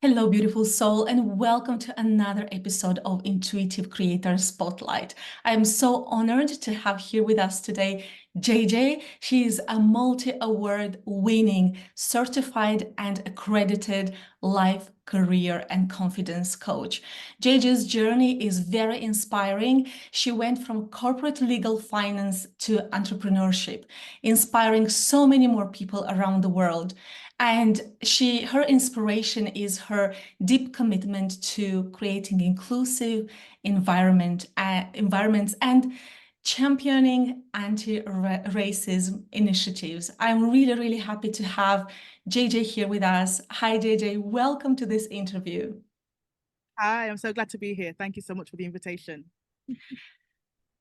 Hello, beautiful soul, and welcome to another episode of Intuitive Creator Spotlight. I am so honored to have here with us today JJ. She is a multi-award winning, certified and accredited life, career, and confidence coach. JJ's journey is very inspiring. She went from corporate legal finance to entrepreneurship, inspiring so many more people around the world. And her inspiration is her deep commitment to creating inclusive environments and championing anti-racism initiatives. I'm really, really happy to have JJ here with us. Hi, JJ. Welcome to this interview. Hi, I'm so glad to be here. Thank you so much for the invitation.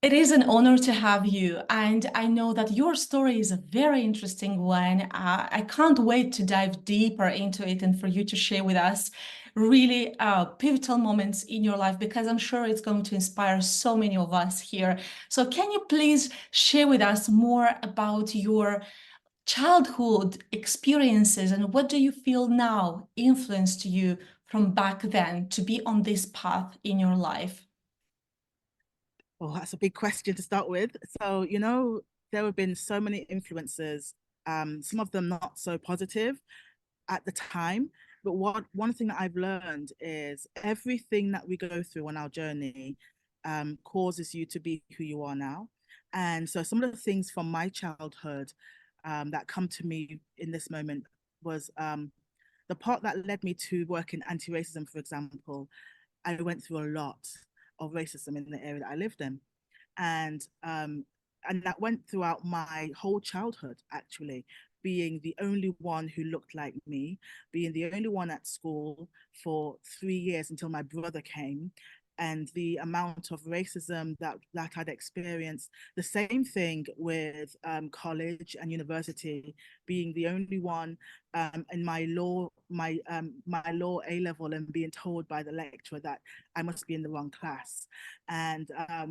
It is an honor to have you, and I know that your story is a very interesting one. I can't wait to dive deeper into it and for you to share with us really pivotal moments in your life, because I'm sure it's going to inspire so many of us here. So can you please share with us more about your childhood experiences and what do you feel now influenced you from back then to be on this path in your life? Oh, that's a big question to start with. So, there have been so many influences, some of them not so positive at the time. But one thing that I've learned is everything that we go through on our journey causes you to be who you are now. And so some of the things from my childhood that come to me in this moment was the part that led me to work in anti-racism, for example. I went through a lot of racism in the area that I lived in, and that went throughout my whole childhood. Actually, being the only one who looked like me, being the only one at school for 3 years until my brother came, and the amount of racism that I'd experienced. The same thing with college and university, being the only one in my law A level and being told by the lecturer that I must be in the wrong class, and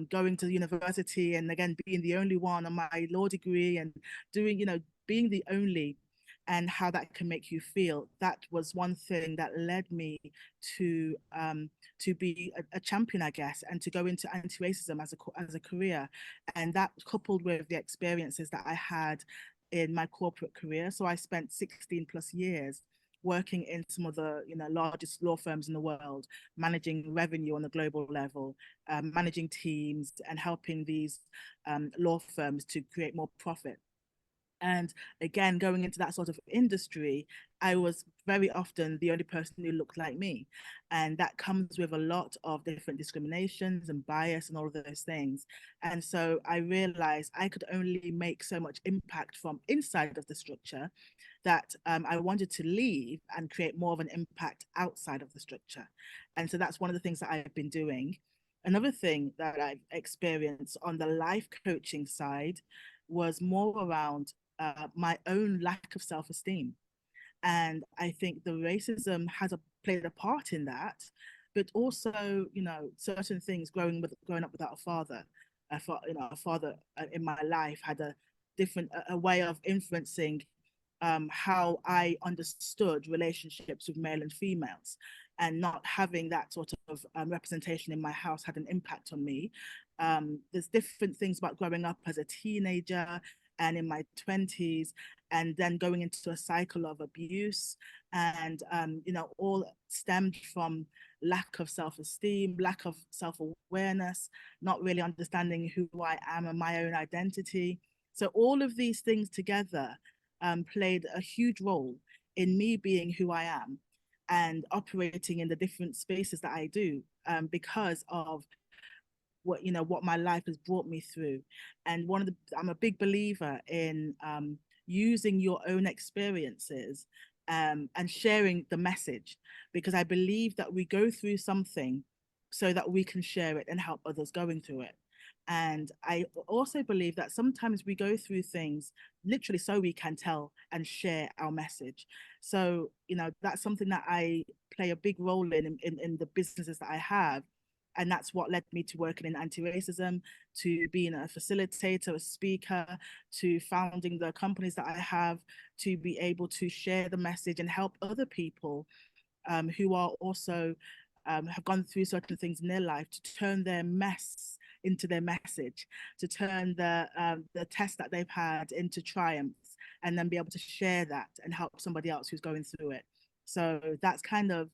going to university and again being the only one on my law degree and doing being the only, and how that can make you feel. That was one thing that led me to be a champion, I guess, and to go into anti-racism as a career. And that coupled with the experiences that I had in my corporate career. So I spent 16 plus years working in some of the largest law firms in the world, managing revenue on a global level, managing teams, and helping these law firms to create more profit. And again, going into that sort of industry, I was very often the only person who looked like me. And that comes with a lot of different discriminations and bias and all of those things. And so I realized I could only make so much impact from inside of the structure, that I wanted to leave and create more of an impact outside of the structure. And so that's one of the things that I've been doing. Another thing that I've experienced on the life coaching side was more around my own lack of self-esteem. And I think the racism played a part in that, but also, certain things growing up without a father, a father in my life had a way of influencing how I understood relationships with male and females, and not having that sort of representation in my house had an impact on me. There's different things about growing up as a teenager and in my 20s, and then going into a cycle of abuse, and all stemmed from lack of self-esteem, lack of self-awareness, not really understanding who I am and my own identity. So all of these things together played a huge role in me being who I am and operating in the different spaces that I do, because of what my life has brought me through. And I'm a big believer in using your own experiences and sharing the message, because I believe that we go through something so that we can share it and help others going through it. And I also believe that sometimes we go through things literally so we can tell and share our message. So, that's something that I play a big role in the businesses that I have. And that's what led me to working in anti-racism, to being a facilitator, a speaker, to founding the companies that I have, to be able to share the message and help other people who are also have gone through certain things in their life, to turn their mess into their message, to turn the test that they've had into triumphs, and then be able to share that and help somebody else who's going through it. So that's kind of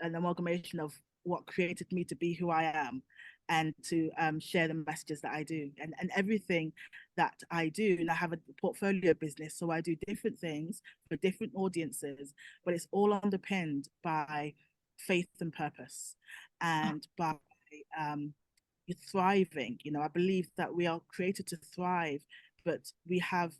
an amalgamation of what created me to be who I am, and to share the messages that I do, and everything that I do. And I have a portfolio business, so I do different things for different audiences, but it's all underpinned by faith and purpose, and by thriving. You know, I believe that we are created to thrive, but we have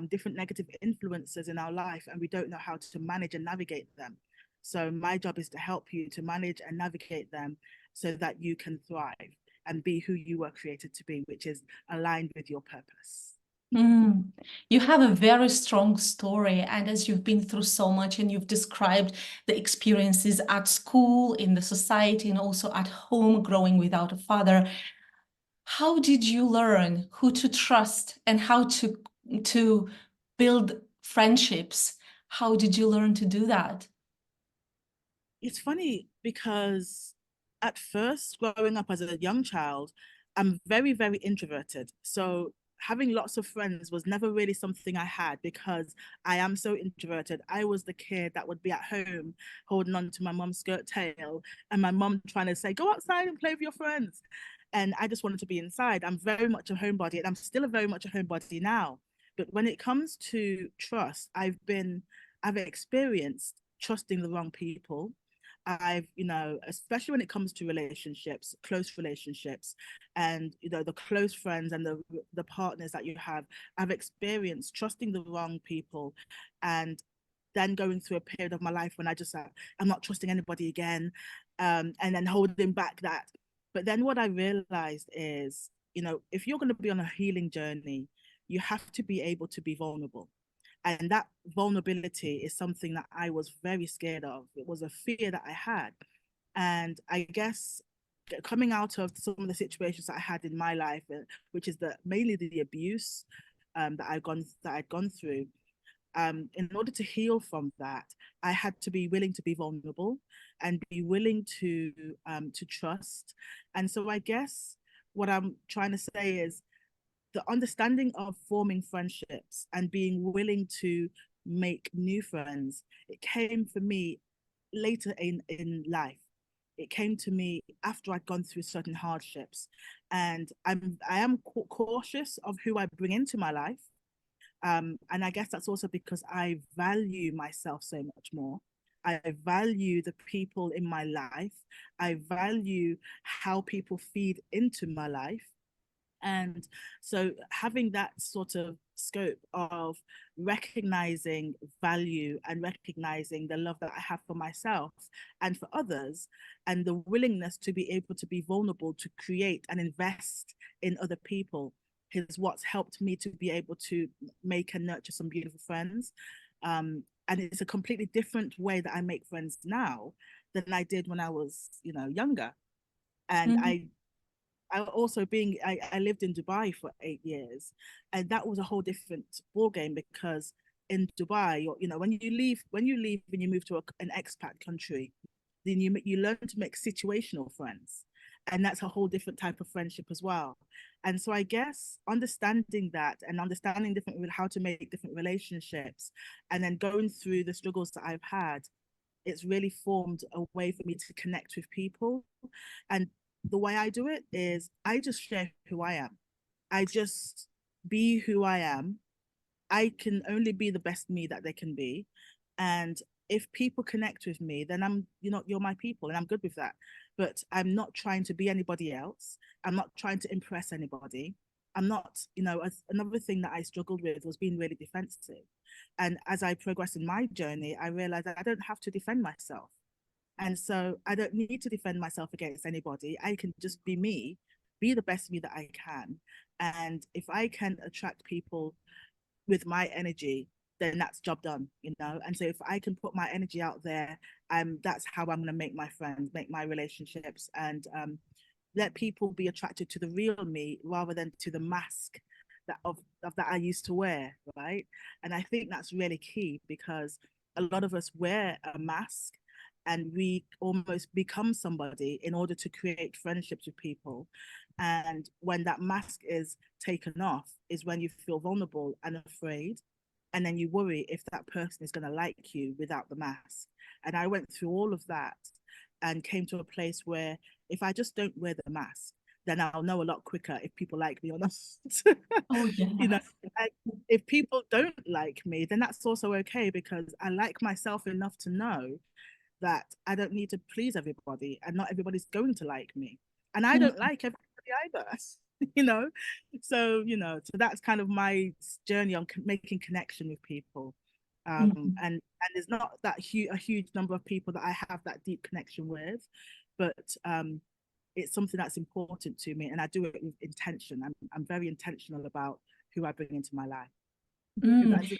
different negative influences in our life, and we don't know how to manage and navigate them. So my job is to help you to manage and navigate them so that you can thrive and be who you were created to be, which is aligned with your purpose. You have a very strong story, and as you've been through so much and you've described the experiences at school, in the society, and also at home growing without a father, how did you learn who to trust and how to build friendships? How did you learn to do that? It's funny because at first, growing up as a young child, I'm very, very introverted. So having lots of friends was never really something I had, because I am so introverted. I was the kid that would be at home holding on to my mum's skirt tail, and my mum trying to say, go outside and play with your friends. And I just wanted to be inside. I'm very much a homebody, and I'm still very much a homebody now. But when it comes to trust, I've experienced trusting the wrong people. I've, you know, especially when it comes to relationships, close relationships, and you know, the close friends and the partners that you have, I've experienced trusting the wrong people, and then going through a period of my life when I just I'm not trusting anybody again, and then holding back that. But then what I realized is, you know, if you're going to be on a healing journey, you have to be able to be vulnerable. And that vulnerability is something that I was very scared of. It was a fear that I had. And I guess coming out of some of the situations that I had in my life, which is mainly the abuse that I'd gone through, in order to heal from that, I had to be willing to be vulnerable and be willing to trust. And so I guess what I'm trying to say is, the understanding of forming friendships and being willing to make new friends, it came for me later in life. It came to me after I'd gone through certain hardships, and I am cautious of who I bring into my life. And I guess that's also because I value myself so much more. I value the people in my life. I value how people feed into my life. And so having that sort of scope of recognizing value and recognizing the love that I have for myself and for others, and the willingness to be able to be vulnerable, to create and invest in other people, is what's helped me to be able to make and nurture some beautiful friends. And it's a completely different way that I make friends now than I did when I was, you know, younger. And Mhm. I also I lived in Dubai for 8 years, and that was a whole different ball game, because in Dubai, you know, when you leave and you move to an expat country, then you learn to make situational friends, and that's a whole different type of friendship as well. And so I guess understanding that and understanding how to make different relationships, and then going through the struggles that I've had, it's really formed a way for me to connect with people. And the way I do it is I just share who I am. I just be who I am. I can only be the best me that they can be. And if people connect with me, then you're my people, and I'm good with that. But I'm not trying to be anybody else. I'm not trying to impress anybody. I'm not, you know, another thing that I struggled with was being really defensive. And as I progress in my journey, I realized that I don't have to defend myself. And so I don't need to defend myself against anybody. I can just be me, be the best me that I can. And if I can attract people with my energy, then that's job done, you know. And so if I can put my energy out there, that's how I'm going to make my friends, make my relationships, and let people be attracted to the real me rather than to the mask that I used to wear, right? And I think that's really key, because a lot of us wear a mask, and we almost become somebody in order to create friendships with people. And when that mask is taken off is when you feel vulnerable and afraid, and then you worry if that person is going to like you without the mask. And I went through all of that and came to a place where if I just don't wear the mask, then I'll know a lot quicker if people like me or not. Oh, You know, yes. if people don't like me, then that's also okay, because I like myself enough to know that I don't need to please everybody, and not everybody's going to like me. And I don't like everybody either, you know? So that's kind of my journey on making connection with people. Mhm. And there's not that a huge number of people that I have that deep connection with, but it's something that's important to me, and I do it with intention. I'm very intentional about who I bring into my life. Mm.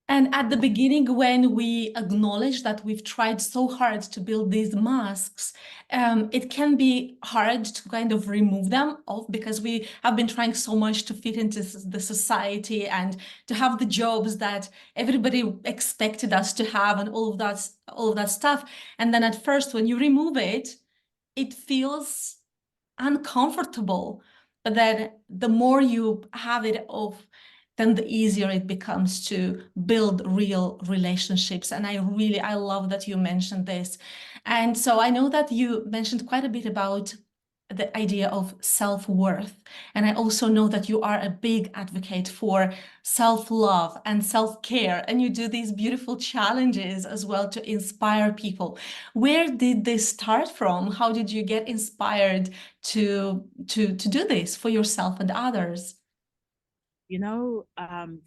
And at the beginning, when we acknowledge that we've tried so hard to build these masks, it can be hard to kind of remove them off, because we have been trying so much to fit into the society and to have the jobs that everybody expected us to have, and all of that stuff. And then at first, when you remove it, it feels uncomfortable. But then the more you have it off, then the easier it becomes to build real relationships. And I love that you mentioned this. And so I know that you mentioned quite a bit about the idea of self-worth. And I also know that you are a big advocate for self-love and self-care, and you do these beautiful challenges as well to inspire people. Where did this start from? How did you get inspired to do this for yourself and others?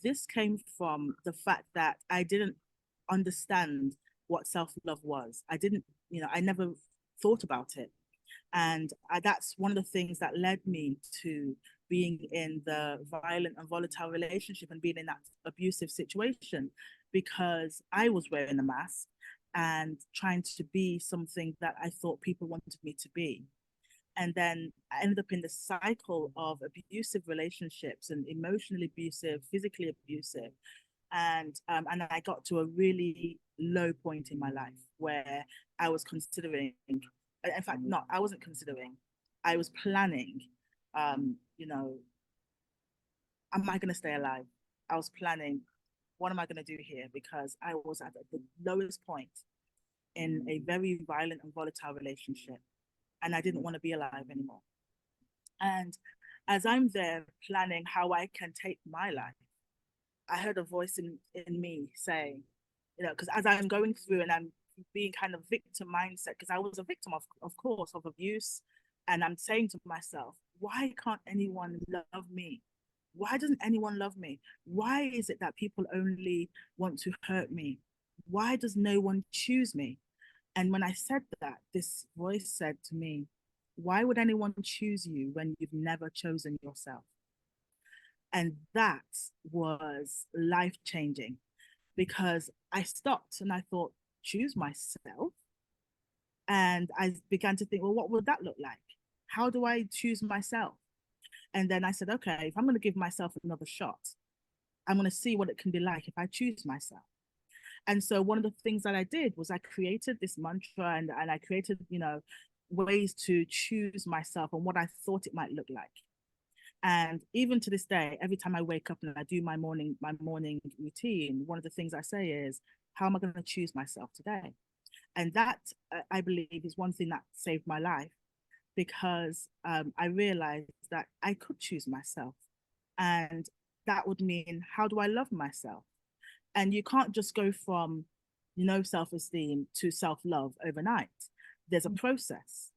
This came from the fact that I didn't understand what self-love was. I never thought about it. And that's one of the things that led me to being in the violent and volatile relationship and being in that abusive situation, because I was wearing a mask and trying to be something that I thought people wanted me to be. And then I ended up in the cycle of abusive relationships, and emotionally abusive, physically abusive. And I got to a really low point in my life where I was considering, in fact, not, I wasn't considering, I was planning, um, you know, am I going to stay alive? I was planning, what am I going to do here? Because I was at the lowest point in a very violent and volatile relationship, and I didn't want to be alive anymore. And as I'm there planning how I can take my life, I heard a voice in me saying, because as I'm going through and I'm being kind of victim mindset, because I was a victim of course, of abuse. And I'm saying to myself, why can't anyone love me? Why doesn't anyone love me? Why is it that people only want to hurt me? Why does no one choose me? And when I said that, this voice said to me, why would anyone choose you when you've never chosen yourself? And that was life changing, because I stopped and I thought, choose myself. And I began to think, well, what would that look like? How do I choose myself? And then I said, okay, if I'm going to give myself another shot, I'm going to see what it can be like if I choose myself. And so one of the things that I did was I created this mantra, and I created, ways to choose myself and what I thought it might look like. And even to this day, every time I wake up and I do my morning routine, one of the things I say is, how am I going to choose myself today? And that, I believe, is one thing that saved my life, because I realized that I could choose myself. And that would mean, how do I love myself? And you can't just go from self-esteem to self-love overnight. There's a process.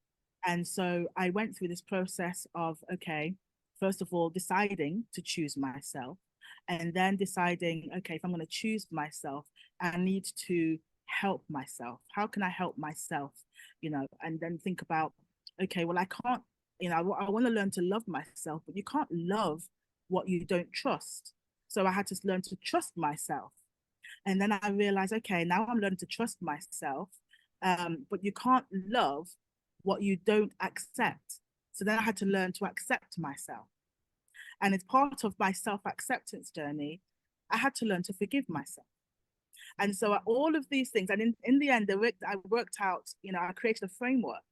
And so I went through this process of, okay, first of all, deciding to choose myself, and then deciding, okay, if I'm going to choose myself, I need to help myself. How can I help myself? And then think about, okay, well, I can't, I want to learn to love myself, but you can't love what you don't trust. So I had to learn to trust myself. And then I realized, okay, now I'm learning to trust myself, but you can't love what you don't accept. So then I had to learn to accept myself. And as part of my self-acceptance journey, I had to learn to forgive myself. And so all of these things, and in the end, I worked out, I created a framework.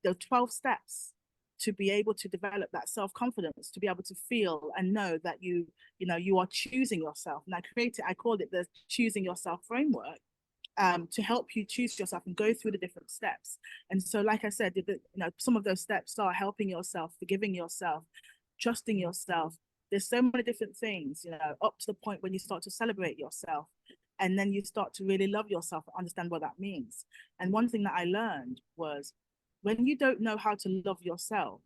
There were 12 steps to be able to develop that self-confidence, to be able to feel and know that you are choosing yourself. And I called it the choosing yourself framework, to help you choose yourself and go through the different steps. And so, like I said, some of those steps are helping yourself, forgiving yourself, trusting yourself. There's so many different things, up to the point when you start to celebrate yourself, and then you start to really love yourself and understand what that means. And one thing that I learned was, when you don't know how to love yourself,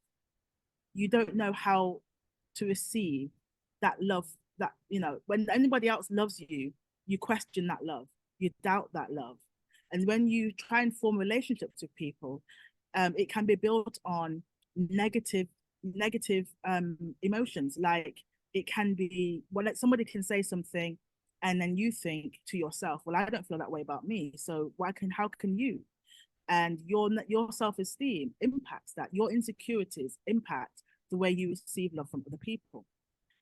you don't know how to receive that love. That, when anybody else loves you, you question that love, you doubt that love. And when you try and form relationships with people, it can be built on negative emotions. Like, it can be, well, like, somebody can say something, and then you think to yourself, well, I don't feel that way about me, so how can you? And your self-esteem impacts that. Your insecurities impact the way you receive love from other people.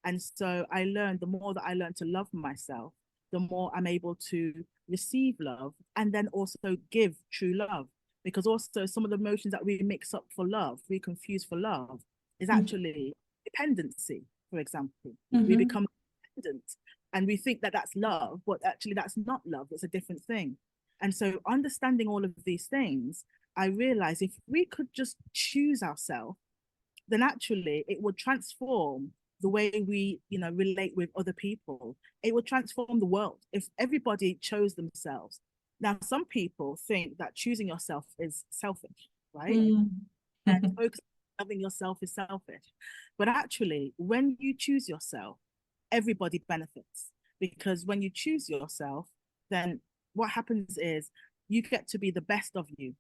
And so I learned, the more that I learned to love myself, the more I'm able to receive love, and then also give true love. Because also, some of the emotions that we mix up for love, we confuse for love, is actually dependency, for example. We become dependent, and we think that that's love, but actually that's not love. It's a different thing. And so, understanding all of these things, I realized if we could just choose ourselves, then actually it would transform the way we, relate with other people. It would transform the world if everybody chose themselves. Now, some people think that choosing yourself is selfish, right? And focusing on loving yourself is selfish. But actually, when you choose yourself, everybody benefits. Because when you choose yourself, then what happens is you get to be the best of you.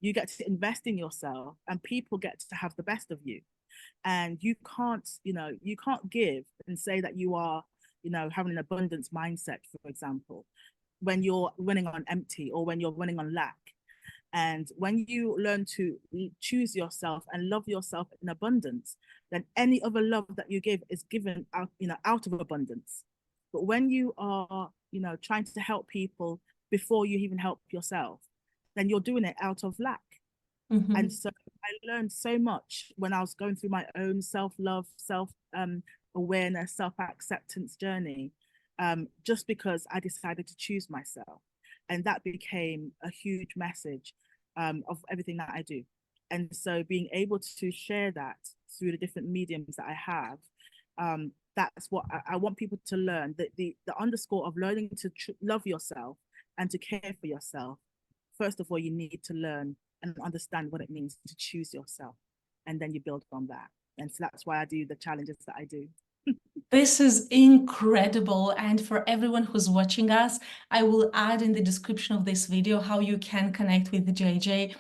You get to invest in yourself, and people get to have the best of you. And you can't give and say that you are, having an abundance mindset, for example, when you're running on empty, or when you're running on lack. And when you learn to choose yourself and love yourself in abundance, then any other love that you give is given out, out of abundance. But when you are, trying to help people before you even help yourself, then you're doing it out of lack. And so I learned so much when I was going through my own self-love, self-awareness, self-acceptance journey, just because I decided to choose myself. And that became a huge message, of everything that I do. And so being able to share that through the different mediums that I have, that's what I want people to learn, that the underscore of learning to love yourself and to care for yourself. First of all, you need to learn and understand what it means to choose yourself, and then you build on that. And so that's why I do the challenges that I do. This is incredible. And for everyone who's watching us, I will add in the description of this video how you can connect with JJ.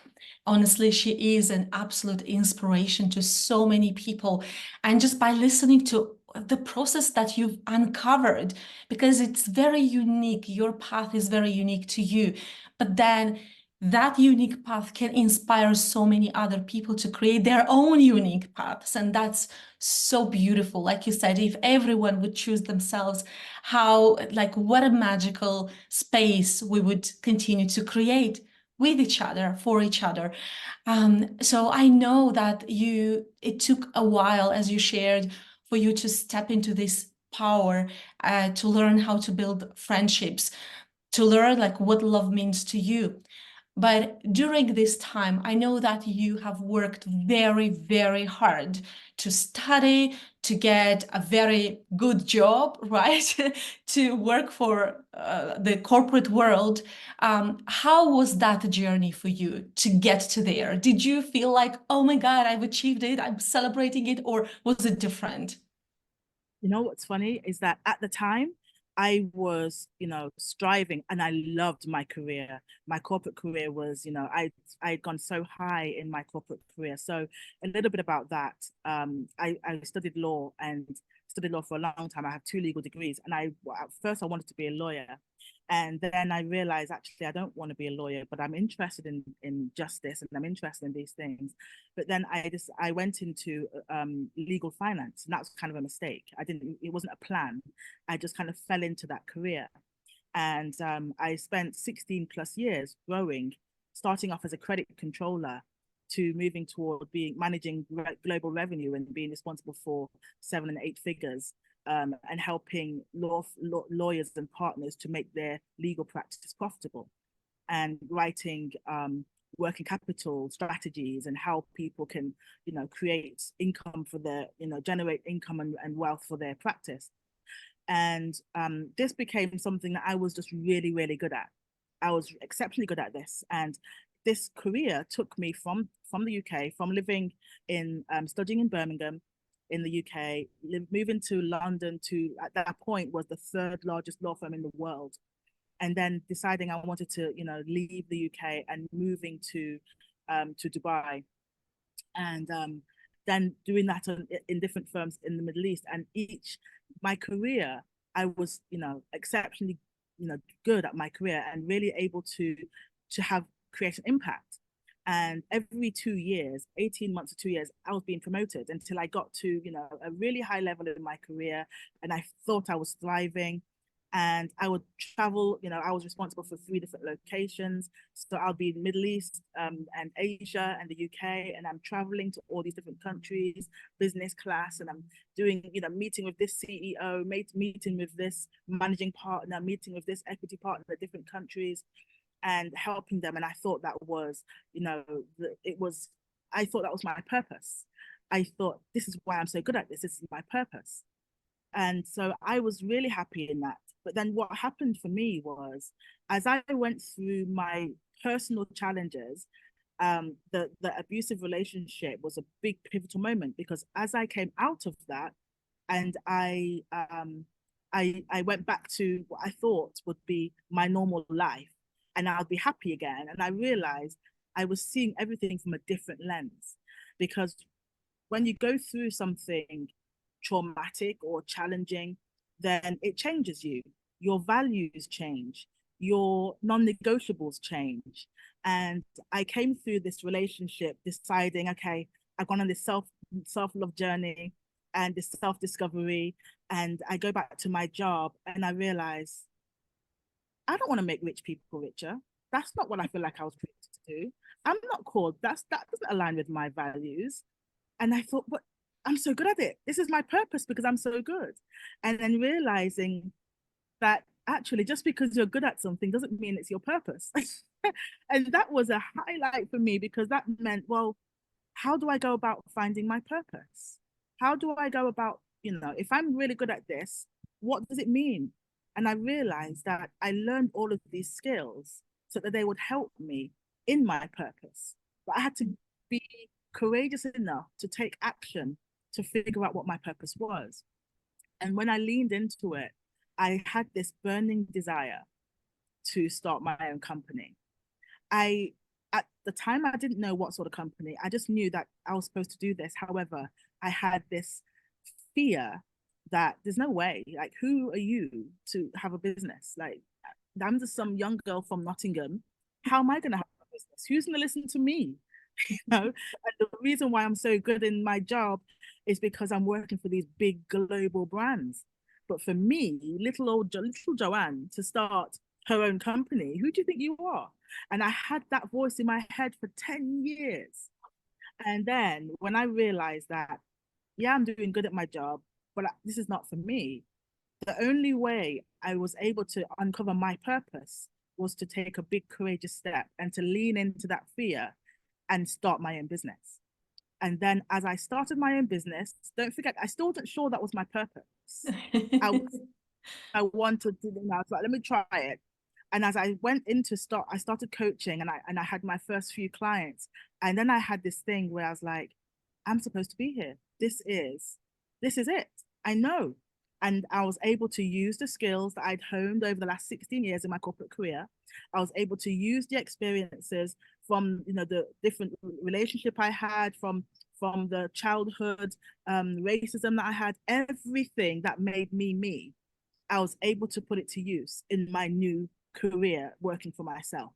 Honestly, she is an absolute inspiration to so many people. And just by listening to the process that you've uncovered, because it's very unique, your path is very unique to you. But then that unique path can inspire so many other people to create their own unique paths. And that's so beautiful. Like you said, if everyone would choose themselves, what a magical space we would continue to create with each other, for each other. So I know that it took a while, as you shared, for you to step into this power, to learn how to build friendships, to learn what love means to you. But during this time, I know that you have worked very, very hard to study, to get a very good job, right? To work for the corporate world. How was that journey for you to get to there? Did you feel like, oh my God, I've achieved it, I'm celebrating it, or was it different? You know what's funny is that at the time I was, striving, and I loved my career. My corporate career was, I'd gone so high in my corporate career. So a little bit about that. I studied law, and studied law for a long time. I have 2 legal degrees, and at first I wanted to be a lawyer. And then I realized, actually I don't want to be a lawyer, but I'm interested in justice, and I'm interested in these things. But then I went into legal finance, and that was kind of a mistake. It wasn't a plan. I just kind of fell into that career. And I spent 16 plus years growing, starting off as a credit controller to moving toward being managing global revenue and being responsible for 7 and 8 figures, and helping lawyers and partners to make their legal practice profitable, and writing working capital strategies and how people can, create income for their, generate income and wealth for their practice. And this became something that I was just really, really good at. I was exceptionally good at this. And this career took me from the UK, from living in studying in Birmingham in the UK, moving to London, to at that point was the third largest law firm in the world, and then deciding I wanted to, leave the UK and moving to Dubai, and then doing that in different firms in the Middle East. And my career, I was, exceptionally, good at my career and really able to have create an impact. And every 2 years, 18 months to 2 years, I was being promoted until I got to, a really high level in my career. And I thought I was thriving. And I would travel, I was responsible for 3 different locations. So I'll be in the Middle East, and Asia and the UK, and I'm traveling to all these different countries, business class, and I'm doing, meeting with this CEO, meeting with this managing partner, meeting with this equity partner in different countries, and helping them. And I thought that was, I thought that was my purpose. I thought, this is why I'm so good at this. This is my purpose. And so I was really happy in that. But then what happened for me was, as I went through my personal challenges, the abusive relationship was a big pivotal moment, because as I came out of that, and I went back to what I thought would be my normal life, and I'll be happy again. And I realized I was seeing everything from a different lens, because when you go through something traumatic or challenging, then it changes you. Your values change, your non-negotiables change. And I came through this relationship deciding, okay, I've gone on this self-love journey and this self-discovery. And I go back to my job and I realize I don't want to make rich people richer. That's not what I feel like I was created to do. I'm not called, that doesn't align with my values. And I thought, but I'm so good at it. This is my purpose because I'm so good. And then realizing that actually just because you're good at something doesn't mean it's your purpose. And that was a highlight for me, because that meant, well, how do I go about finding my purpose? How do I go about, if I'm really good at this, what does it mean? And I realized that I learned all of these skills so that they would help me in my purpose. But I had to be courageous enough to take action to figure out what my purpose was. And when I leaned into it, I had this burning desire to start my own company. At the time, I didn't know what sort of company. I just knew that I was supposed to do this. However, I had this fear that there's no way, like, who are you to have a business? Like, I'm just some young girl from Nottingham. How am I going to have a business? Who's going to listen to me? And the reason why I'm so good in my job is because I'm working for these big global brands. But for me, little Joanne, to start her own company, who do you think you are? And I had that voice in my head for 10 years. And then when I realized that, yeah, I'm doing good at my job, but this is not for me, the only way I was able to uncover my purpose was to take a big courageous step and to lean into that fear and start my own business. And then as I started my own business, don't forget, I still wasn't sure that was my purpose. I wanted to, I was like, let me try it. And as I went into I started coaching, and I had my first few clients. And then I had this thing where I was like, I'm supposed to be here. This is it. I know. And I was able to use the skills that I'd honed over the last 16 years in my corporate career. I was able to use the experiences from, the different relationship I had, from the childhood racism that I had, everything that made me me. I was able to put it to use in my new career working for myself.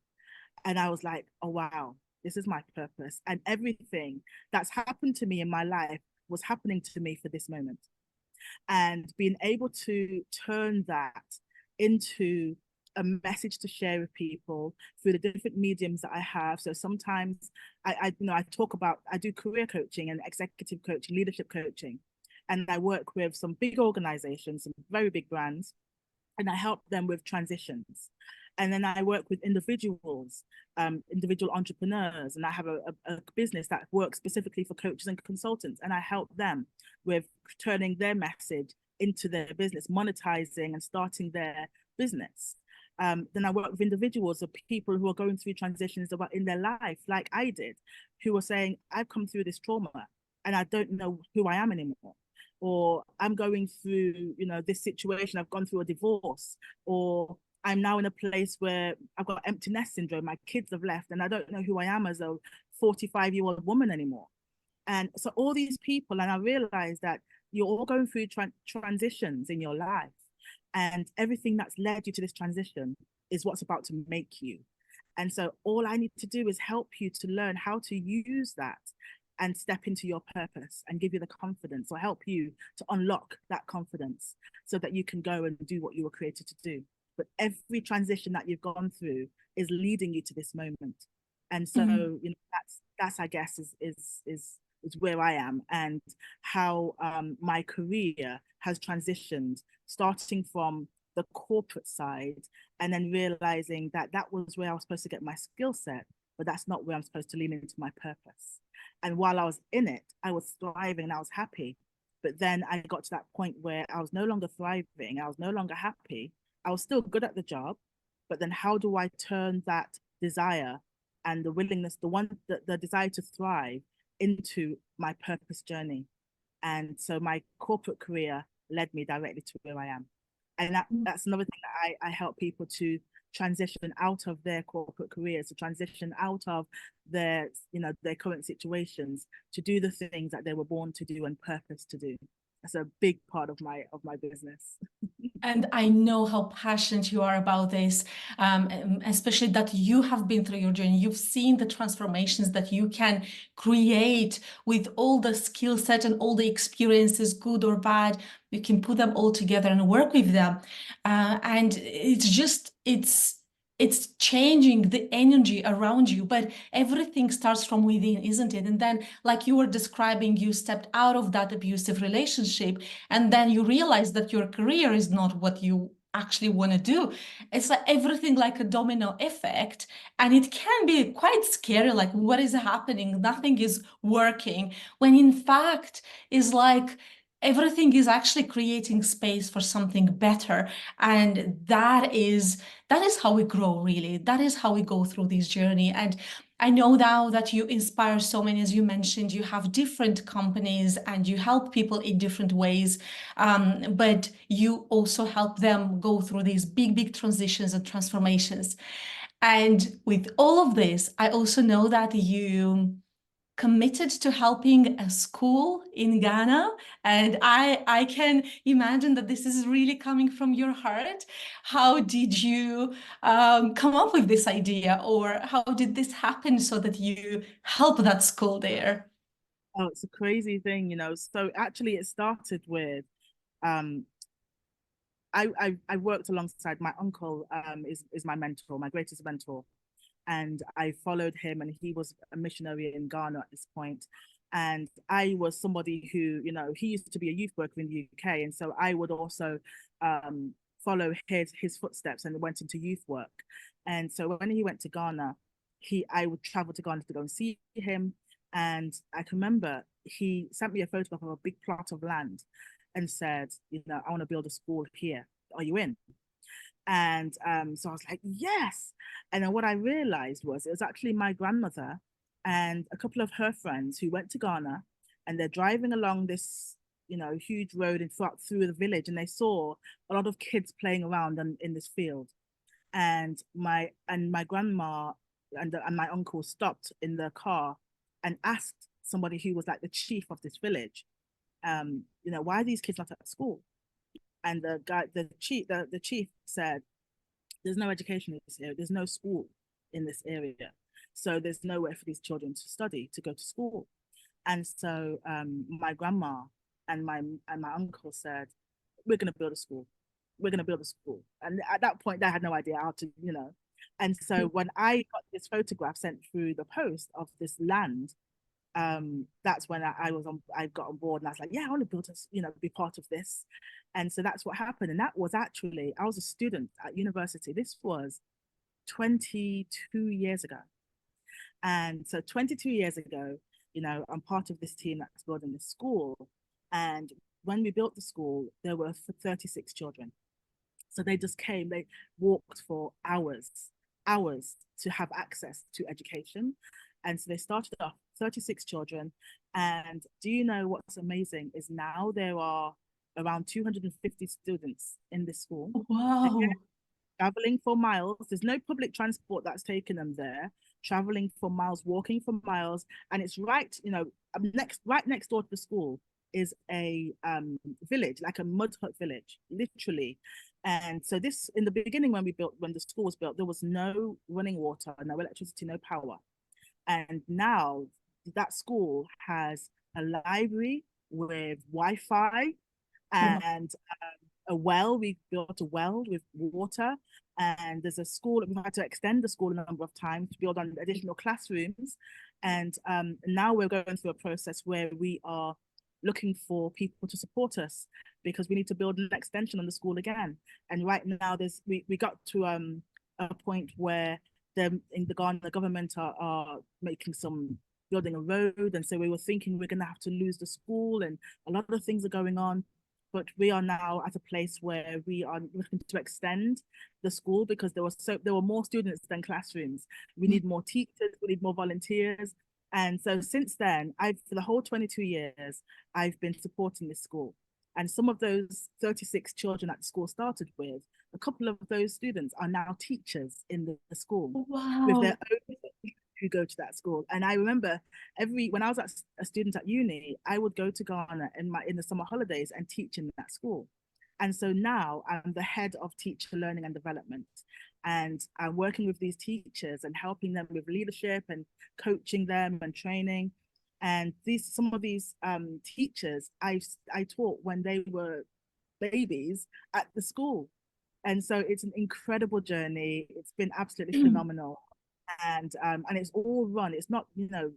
And I was like, oh, wow, this is my purpose. And everything that's happened to me in my life was happening to me for this moment. And being able to turn that into a message to share with people through the different mediums that I have. So sometimes I talk about, I do career coaching and executive coaching, leadership coaching, and I work with some big organizations, some very big brands, and I help them with transitions. And then I work with individuals, individual entrepreneurs, and I have a business that works specifically for coaches and consultants, and I help them with turning their message into their business, monetizing and starting their business. Then I work with individuals or people who are going through transitions about in their life, like I did, who are saying, I've come through this trauma and I don't know who I am anymore. Or I'm going through, this situation, I've gone through a divorce, or I'm now in a place where I've got empty nest syndrome, my kids have left, and I don't know who I am as a 45-year-old woman anymore. And so all these people, and I realized that you're all going through transitions in your life, and everything that's led you to this transition is what's about to make you. And so all I need to do is help you to learn how to use that and step into your purpose and give you the confidence, or help you to unlock that confidence so that you can go and do what you were created to do. But every transition that you've gone through is leading you to this moment. And so, that's I guess is where I am, and how my career has transitioned, starting from the corporate side and then realizing that that was where I was supposed to get my skill set, but that's not where I'm supposed to lean into my purpose. And while I was in it, I was thriving and I was happy. But then I got to that point where I was no longer thriving, I was no longer happy. I was still good at the job, but then how do I turn that desire and the willingness, the desire to thrive into my purpose journey? And so my corporate career led me directly to where I am. And that's another thing that I help people to transition out of their corporate careers, to transition out of their current situations, to do the things that they were born to do and purpose to do. That's a big part of my business. And I know how passionate you are about this, especially that you have been through your journey. You've seen the transformations that you can create with all the skill set and all the experiences, good or bad. You can put them all together and work with them. And it's changing the energy around you, but everything starts from within, isn't it? And then, like you were describing, you stepped out of that abusive relationship, and then you realize that your career is not what you actually want to do. It's like everything like a domino effect, and it can be quite scary, like what is happening? Nothing is working, when in fact is like everything is actually creating space for something better. And that is how we grow, really. That is how we go through this journey. And I know now that you inspire so many, as you mentioned, you have different companies and you help people in different ways, but you also help them go through these big transitions and transformations. And with all of this, I also know that you committed to helping a school in Ghana, and I can imagine that this is really coming from your heart. How did you come up with this idea, or how did this happen so that you help that school there? Oh, it's a crazy thing. So actually it started with um I worked alongside my uncle, is my mentor, my greatest mentor. And I followed him, and he was a missionary in Ghana at this point. And I was somebody who, he used to be a youth worker in the UK. And so I would also follow his footsteps and went into youth work. And so when he went to Ghana, I would travel to Ghana to go and see him. And I can remember he sent me a photograph of a big plot of land and said, I want to build a school here. Are you in? And so I was like, yes. And then what I realized was it was actually my grandmother and a couple of her friends who went to Ghana, and they're driving along this, huge road through the village, and they saw a lot of kids playing around in this field. And my grandma and my uncle stopped in the car and asked somebody who was like the chief of this village, why are these kids not at school? And the chief said, there's no education in this area, there's no school in this area, so there's nowhere for these children to study, to go to school. And so my grandma and my uncle said, we're going to build a school. we're going to build a school. And at that point, they had no idea how to, And so when I got this photograph sent through the post of this land, that's when I got on board, and I was like, yeah, I want to build be part of this. And so that's what happened. And that was actually, I was a student at university. This was 22 years ago. And so 22 years ago, I'm part of this team that's building this school. And when we built the school, there were 36 children. So they just came, they walked for hours to have access to education. And so they started off 36 children. And do you know what's amazing is now there are around 250 students in this school. Wow. Traveling for miles. There's no public transport that's taking them there. Traveling for miles, walking for miles. And it's right next door to the school is a village, like a mud hut village, literally. And so this, in the beginning, when the school was built, there was no running water, no electricity, no power. And now that school has a library with Wi-Fi and a well. We built a well with water, and there's a school. We've had to extend the school a number of times to build on additional classrooms. And now we're going through a process where we are looking for people to support us, because we need to build an extension on the school again. And right now we got to a point where in the Ghana government are making building a road, and so we were thinking we're going to have to lose the school, and a lot of things are going on. But we are now at a place where we are looking to extend the school, because there were more students than classrooms. We need more teachers, we need more volunteers. And so since then, for the whole 22 years, I've been supporting this school. And some of those 36 children that the school started with, a couple of those students are now teachers in the school. Wow. With their own who go to that school. And I remember when I was a student at uni, I would go to Ghana in the summer holidays and teach in that school. And so now I'm the head of teacher learning and development. And I'm working with these teachers and helping them with leadership and coaching them and training. And some of these teachers I taught when they were babies at the school. And so it's an incredible journey. It's been absolutely phenomenal. And it's all run. It's not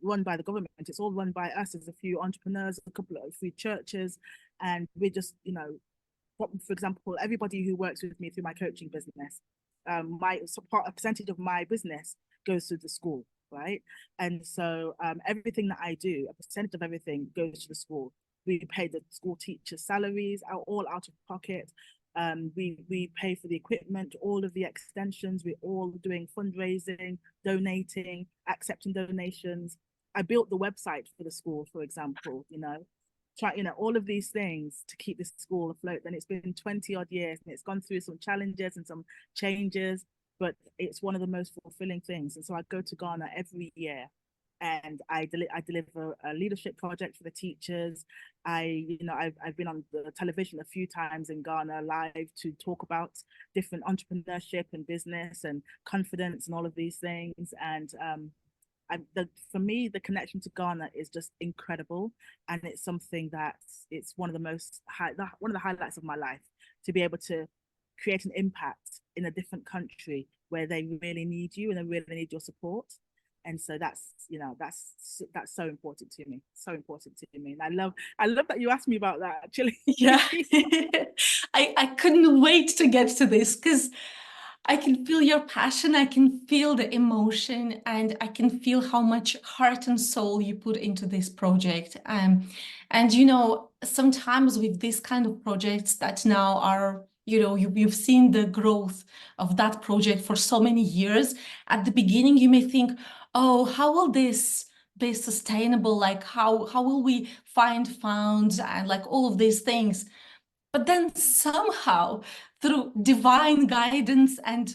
run by the government. It's all run by us as a few entrepreneurs, a few churches, and we're just for example, everybody who works with me through my coaching business, a percentage of my business goes to the school, right? And so everything that I do, a percentage of everything goes to the school. We pay the school teachers' salaries all out of pocket. We pay for the equipment, all of the extensions. We're all doing fundraising, donating, accepting donations. I built the website for the school, for example, all of these things to keep this school afloat. And it's been 20 odd years, and it's gone through some challenges and some changes, but it's one of the most fulfilling things. And so I go to Ghana every year, and I deliver a leadership project for the teachers. I've been on the television a few times in Ghana live to talk about different entrepreneurship and business and confidence and all of these things. And for me, the connection to Ghana is just incredible, and it's something it's one of the highlights of my life, to be able to create an impact in a different country where they really need you and they really need your support. And so that's so important to me, and I love that you asked me about that, actually. Yeah. I couldn't wait to get to this, because I can feel your passion, I can feel the emotion, and I can feel how much heart and soul you put into this project. And sometimes with this kind of projects that now are, you've seen the growth of that project for so many years. At the beginning, you may think, oh, how will this be sustainable? Like, how will we find funds and like all of these things? But then somehow, through divine guidance and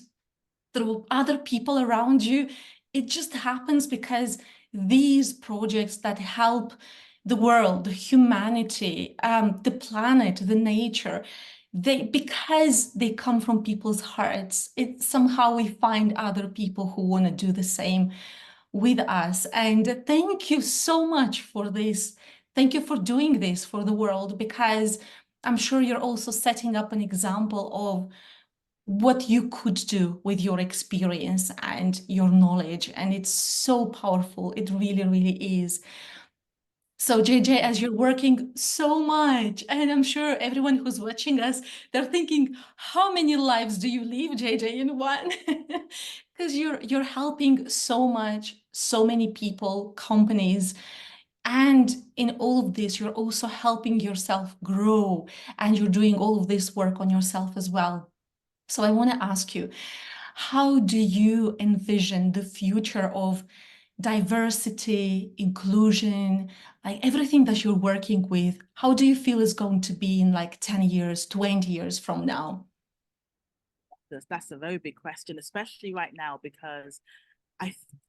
through other people around you, it just happens, because these projects that help the world, the humanity, the planet, the nature, because they come from people's hearts, somehow we find other people who want to do the same with us. And thank you so much for this. Thank you for doing this for the world, because I'm sure you're also setting up an example of what you could do with your experience and your knowledge. And it's so powerful. It really, really is. So, JJ, as you're working so much, and I'm sure everyone who's watching us, they're thinking, how many lives do you live, JJ, in one? Because you're helping so much, so many people, companies, and in all of this, you're also helping yourself grow, and you're doing all of this work on yourself as well. So I want to ask you, how do you envision the future of diversity, inclusion, like everything that you're working with? How do you feel is going to be in like 10 years, 20 years from now? That's a very big question, especially right now, because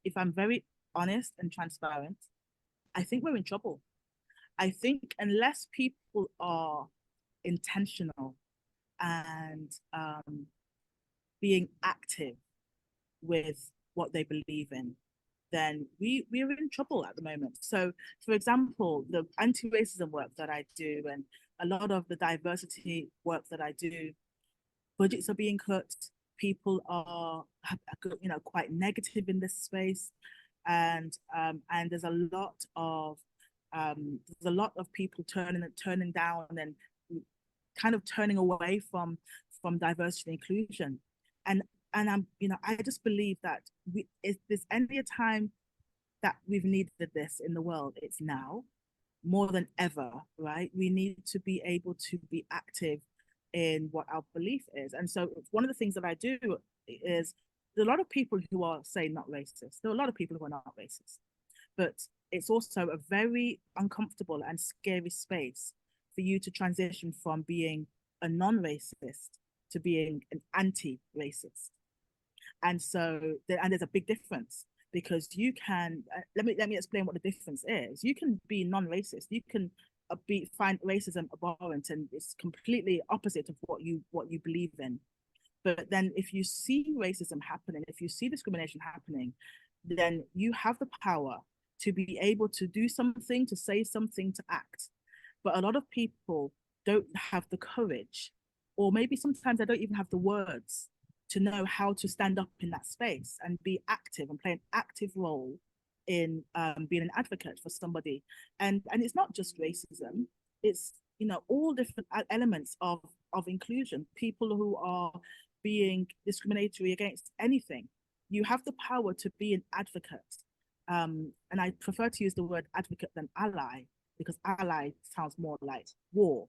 if I'm very honest and transparent, I think we're in trouble. I think unless people are intentional and being active with what they believe in, then we're in trouble at the moment. So, for example, the anti-racism work that I do and a lot of the diversity work that I do, budgets are being cut. People are, quite negative in this space, and there's a lot of people turning down and kind of turning away from diversity and inclusion, and I just believe that if there's any time that we've needed this in the world, it's now more than ever, right? We need to be able to be active in what our belief is. And so one of the things that I do is there are a lot of people who are saying not racist. There are a lot of people who are not racist, but it's also a very uncomfortable and scary space for you to transition from being a non-racist to being an anti-racist. And so, and there's a big difference because you can, let me explain what the difference is. You can be non-racist. You can find racism abhorrent and it's completely opposite of what you believe in. But then if you see racism happening, if you see discrimination happening, then you have the power to be able to do something, to say something, to act. But a lot of people don't have the courage, or maybe sometimes they don't even have the words to know how to stand up in that space and be active and play an active role in being an advocate for somebody. And it's not just racism, it's all different elements of inclusion. People who are being discriminatory against anything, you have the power to be an advocate. And I prefer to use the word advocate than ally, because ally sounds more like war.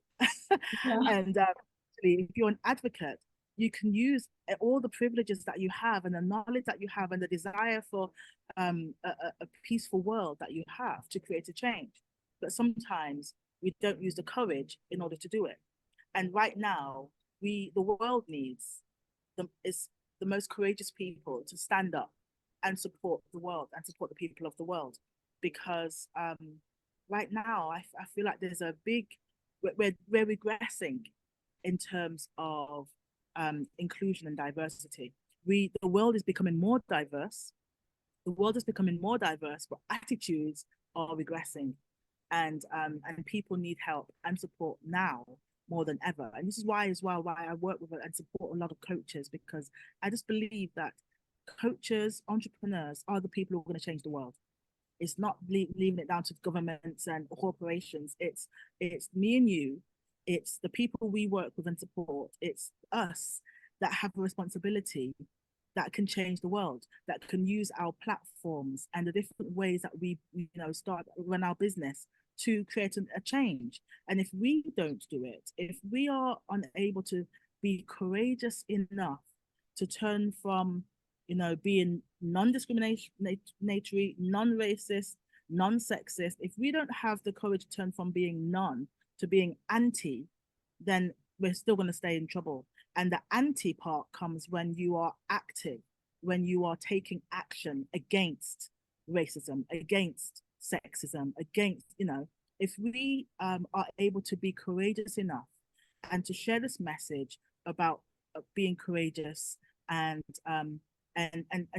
Yeah. And if you're an advocate, you can use all the privileges that you have and the knowledge that you have and the desire for a peaceful world that you have to create a change. But sometimes we don't use the courage in order to do it. And right now, the world needs the most courageous people to stand up and support the world and support the people of the world. Because right now, I feel like there's a big, we're regressing in terms of inclusion and diversity. The world is becoming more diverse. The world is becoming more diverse, but attitudes are regressing, and people need help and support now more than ever. And this is why as well why I work with and support a lot of coaches, because I just believe that coaches, entrepreneurs are the people who are going to change the world. It's not leaving it down to governments and corporations. It's me and you. It's the people we work with and support. It's us that have a responsibility that can change the world, that can use our platforms and the different ways that we start run our business to create a change. And if we don't do it, if we are unable to be courageous enough to turn from being non-discriminatory, non-racist, non-sexist, if we don't have the courage to turn from being non to being anti, then we're still going to stay in trouble. And the anti part comes when you are active, when you are taking action against racism, against sexism, against, if we are able to be courageous enough and to share this message about being courageous and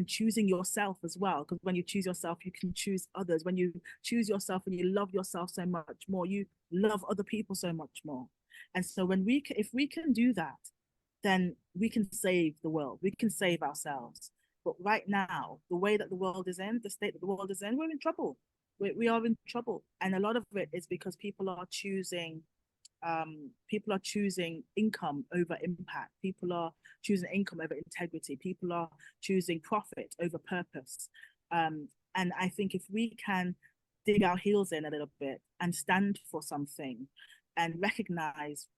choosing yourself as well, because when you choose yourself, you can choose others. When you choose yourself and you love yourself so much more, you love other people so much more. And so if we can do that, then we can save the world, we can save ourselves. But right now, the way that the world is in, the state that the world is in, we're in trouble. We are in trouble. And a lot of it is because people are choosing income over impact. People are choosing income over integrity. People are choosing profit over purpose. And I think if we can dig our heels in a little bit and stand for something and recognize,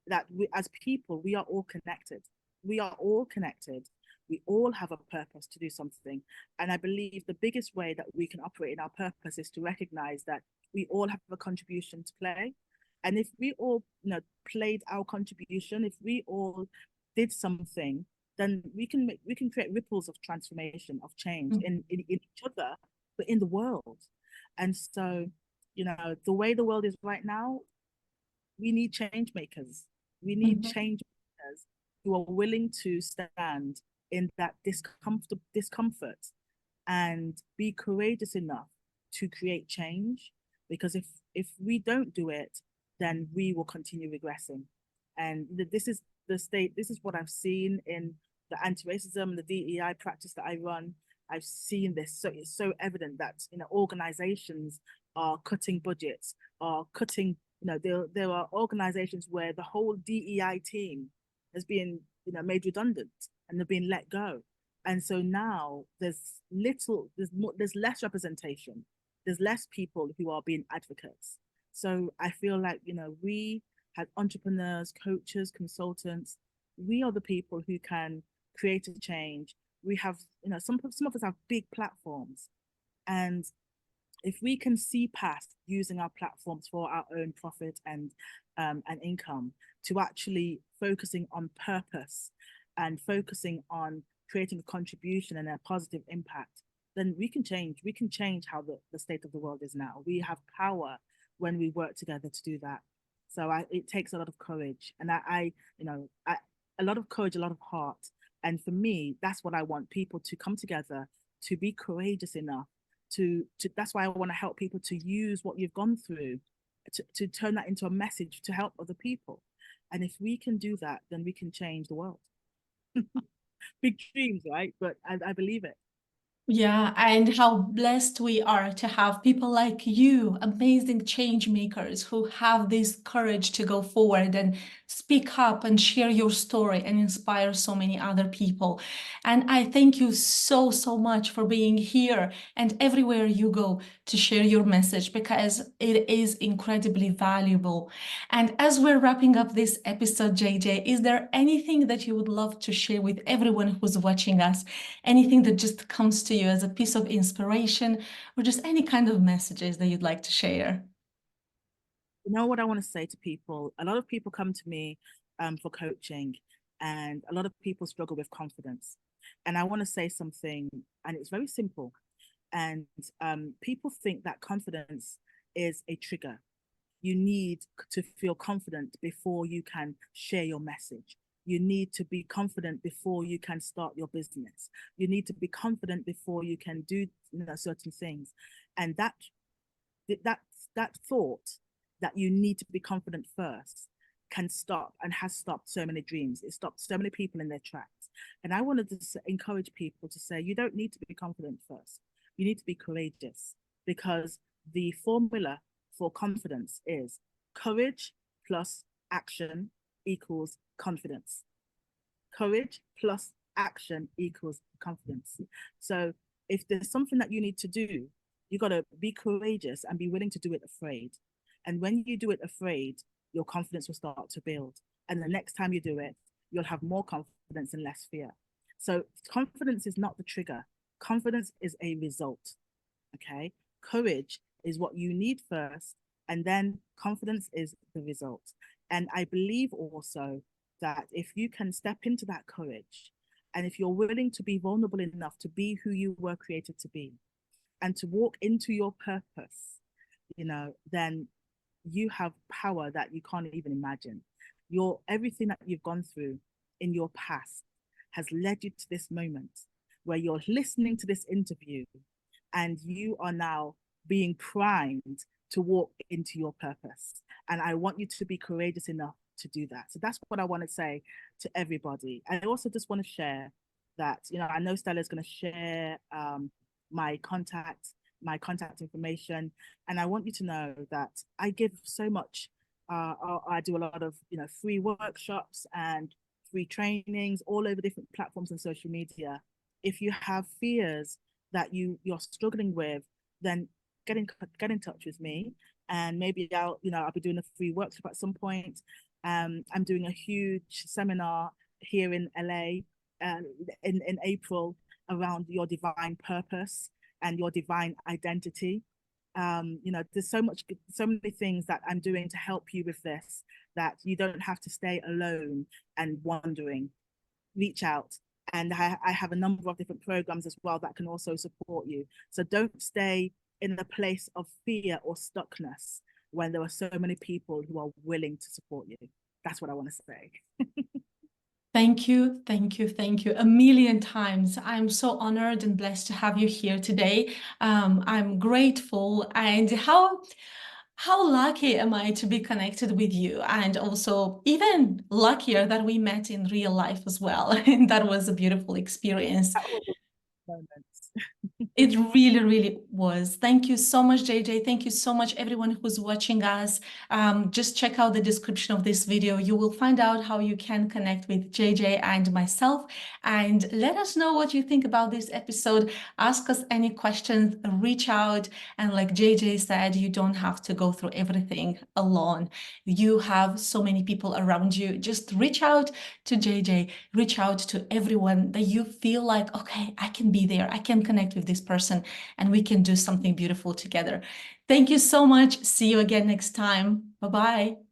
that we, as people, we are all connected. We are all connected. We all have a purpose to do something. And I believe the biggest way that we can operate in our purpose is to recognize that we all have a contribution to play. And if we all, played our contribution, if we all did something, then we can create ripples of transformation, of change in each other, but in the world. And so, the way the world is right now, we need change makers. We need change makers who are willing to stand in that discomfort and be courageous enough to create change. Because if we don't do it, then we will continue regressing. And this is the state. This is what I've seen in the anti-racism, the DEI practice that I run. I've seen this. So it's so evident that organizations are cutting budgets, are cutting. There are organizations where the whole DEI team has been made redundant and they've been let go. And so now there's less representation. There's less people who are being advocates. So I feel like, we as entrepreneurs, coaches, consultants, we are the people who can create a change. We have, some of us have big platforms. And if we can see past using our platforms for our own profit and income to actually focusing on purpose and focusing on creating a contribution and a positive impact, then we can change. We can change how the state of the world is now. We have power when we work together to do that. So it takes a lot of courage, and a lot of courage, a lot of heart. And for me, that's what I want people to come together, to be courageous enough to that's why I want to help people to use what you've gone through to turn that into a message to help other people. And if we can do that, then we can change the world. Big dreams, right? But I believe it. Yeah, and how blessed we are to have people like you, amazing change makers who have this courage to go forward and speak up and share your story and inspire so many other people. And I thank you so, so much for being here and everywhere you go to share your message, because it is incredibly valuable. And as we're wrapping up this episode, JJ, is there anything that you would love to share with everyone who's watching us? Anything that just comes to you as a piece of inspiration, or just any kind of messages that you'd like to share? What I want to say to people, a lot of people come to me for coaching, and a lot of people struggle with confidence. And I want to say something, and it's very simple. And people think that confidence is a trigger. You need to feel confident before you can share your message. You need to be confident before you can start your business. You need to be confident before you can do certain things. And that thought that you need to be confident first can stop and has stopped so many dreams. It stopped so many people in their tracks. And I wanted to encourage people to say, you don't need to be confident first. You need to be courageous, because the formula for confidence is courage plus action equals confidence. Courage plus action equals confidence. So if there's something that you need to do, you got to be courageous and be willing to do it afraid. And when you do it afraid, your confidence will start to build. And the next time you do it, you'll have more confidence and less fear. So confidence is not the trigger. Confidence is a result. Okay. Courage is what you need first, and then confidence is the result. And I believe also that if you can step into that courage, and if you're willing to be vulnerable enough to be who you were created to be and to walk into your purpose, then you have power that you can't even imagine. Everything that you've gone through in your past has led you to this moment where you're listening to this interview, and you are now being primed to walk into your purpose. And I want you to be courageous enough to do that. So that's what I want to say to everybody. I also just want to share that, I know Stella is going to share my contact information. And I want you to know that I give so much. I do a lot of, free workshops and free trainings all over different platforms and social media. If you have fears that you're struggling with, then get in touch with me, and maybe I'll be doing a free workshop at some point. I'm doing a huge seminar here in LA in April around your divine purpose and your divine identity. There's so many things that I'm doing to help you with this, that you don't have to stay alone and wondering. Reach out. And I have a number of different programs as well that can also support you. So don't stay in a place of fear or stuckness when there are so many people who are willing to support you. That's what I want to say. Thank you, thank you, thank you a million times. I'm so honored and blessed to have you here today. I'm grateful, and how lucky am I to be connected with you, and also even luckier that we met in real life as well. And that was a beautiful experience. That was a moment. It really, really was. Thank you so much, JJ. Thank you so much, everyone who's watching us. Just check out the description of this video. You will find out how you can connect with JJ and myself. And let us know what you think about this episode. Ask us any questions, reach out. And like JJ said, you don't have to go through everything alone. You have so many people around you. Just reach out to JJ, reach out to everyone that you feel like, okay, I can be there. I can connect with this person, and we can do something beautiful together. Thank you so much. See you again next time. Bye-bye.